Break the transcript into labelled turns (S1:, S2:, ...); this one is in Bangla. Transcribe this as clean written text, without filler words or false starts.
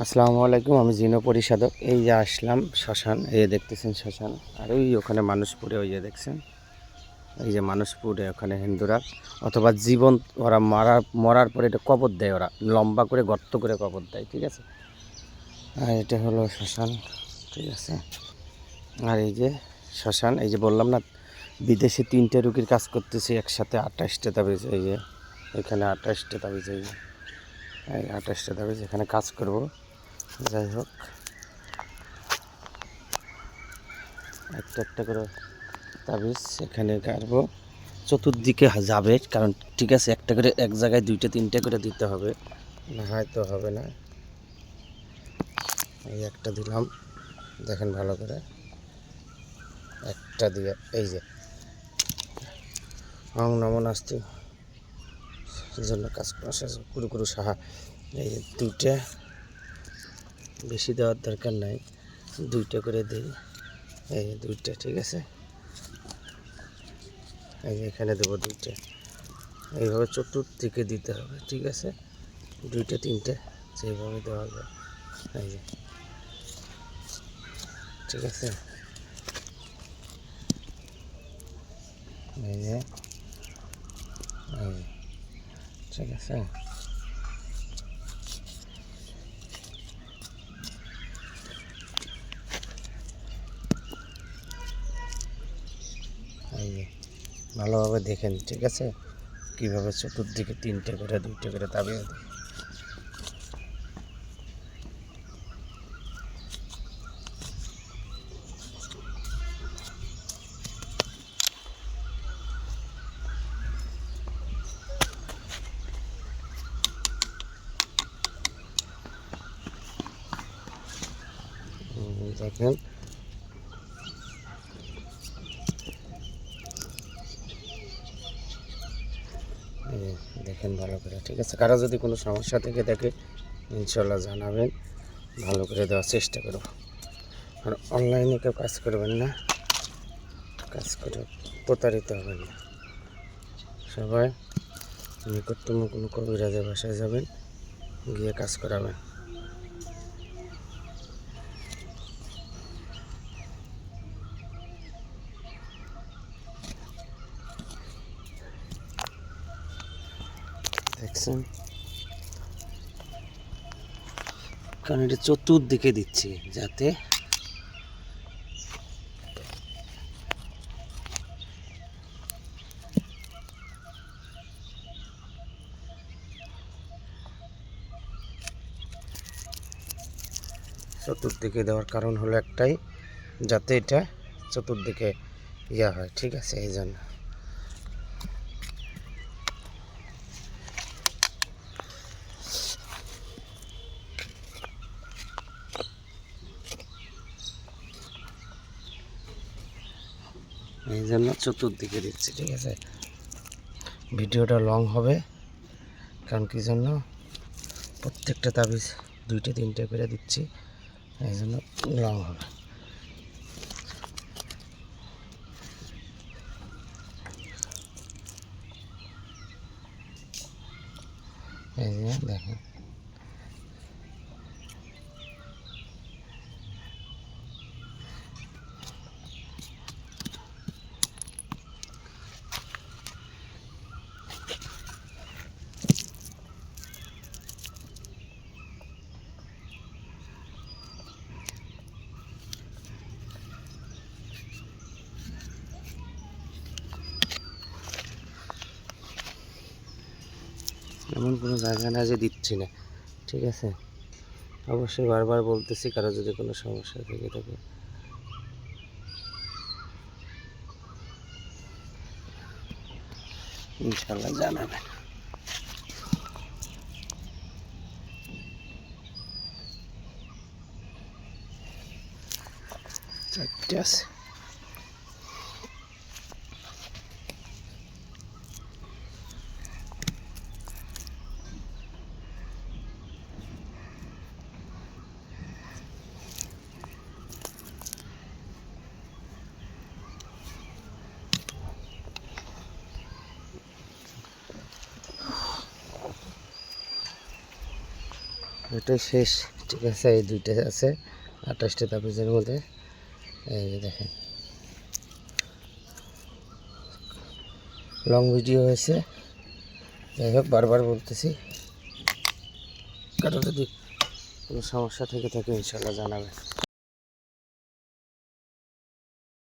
S1: আসসালামু আলাইকুম। আমি জিনো পরিষদক। এই যে আসলাম শ্মশান, এই দেখতেছেন শ্মশান, আর ওই ওখানে মানুষ পুড়ে, ওই যে দেখছেন, এই যে মানুষ পুড়ে ওখানে হিন্দুরা, অথবা জীবন ওরা মরার পরে এটা কবর দেয়, ওরা লম্বা করে গর্ত করে কবর দেয়, ঠিক আছে। আর এটা হলো শ্মশান, ঠিক আছে। আর এই যে শ্মশান, এই যে বললাম না, বিদেশে 3টে রুগীর কাজ করতেছি একসাথে, 28টা তাবিজ, এই যে এখানে 28টা তাবিজ, এই 28টা তাবিজ এখানে কাজ করব। যাই হোক, একটা একটা করে তাবিজ এখানে গাড়বো, চতুর্দিকে যাবে, কারণ ঠিক আছে, একটা করে এক জায়গায় 2টে 3টে করে দিতে হবে, না হয়তো হবে না। এই একটা দিলাম, দেখেন ভালো করে, একটা দিয়ে এই যে অং নমো নাস্তি জন্য কাজ করা শেষ, কুরু কুরু সাহা। এই যে 2টে, বেশি দেওয়ার দরকার নাই, 2টে করে দিই, এই 2টে, ঠিক আছে। এই যে এখানে দেবো 2টে, এইভাবে চতুর্দিকে দিতে হবে, ঠিক আছে। 2টে 3টে যেভাবে দেওয়া যায়, এই যে, ঠিক আছে। এই যে, এই ঠিক আছে। এই যে ভালোভাবে দেখেন, ঠিক আছে, কীভাবে চতুর্দিকে 3টে করে 2টে করে তাবিজ দিই। দেখেন, দেখেন ভালো করে, ঠিক আছে। কারো যদি কোনো সমস্যা থেকে থাকে ইনশাল্লাহ জানাবেন, ভালো করে দেওয়ার চেষ্টা করব। আর অনলাইনে কেউ কাজ করবেন না, কাজ করে প্রতারিত হবেন না। সবাই নিকটতম কোনো কবিরাজের বাসায় যাবেন, গিয়ে কাজ করাবেন। দেখছেন, কারণ এটা চতুর্দিকে দিচ্ছি যাতে চতুর্দিকে দেওয়ার কারণ হলো একটাই, যাতে এটা চতুর্দিকে ইয়া হয়, ঠিক আছে। এই জন্য চতুর্দিকে দিচ্ছি, ঠিক আছে। ভিডিওটা লং হবে, কারণ কি জন্য, প্রত্যেকটা তাবিজ 2টে 3টে করে দিচ্ছি, এই জন্য লং হবে। এই যে দেখেন, এমন কোনো জায়গা না যে দিচ্ছি না, ঠিক আছে। অবশ্যই বারবার বলতেছি, কারো যদি কোনো সমস্যা থেকে থাকে ইনশাল্লাহ জানাবেন। চারটে আছে, এটাই শেষ। ঠিক আছে, এই দুইটা আছে 28টা তাবিজের মধ্যে। এই যে দেখেন, লং ভিডিও হয়েছে। যাই হোক, বারবার বলতেছি, কারো যদি কোনো সমস্যা থেকে থাকে ইনশাল্লাহ জানাবে।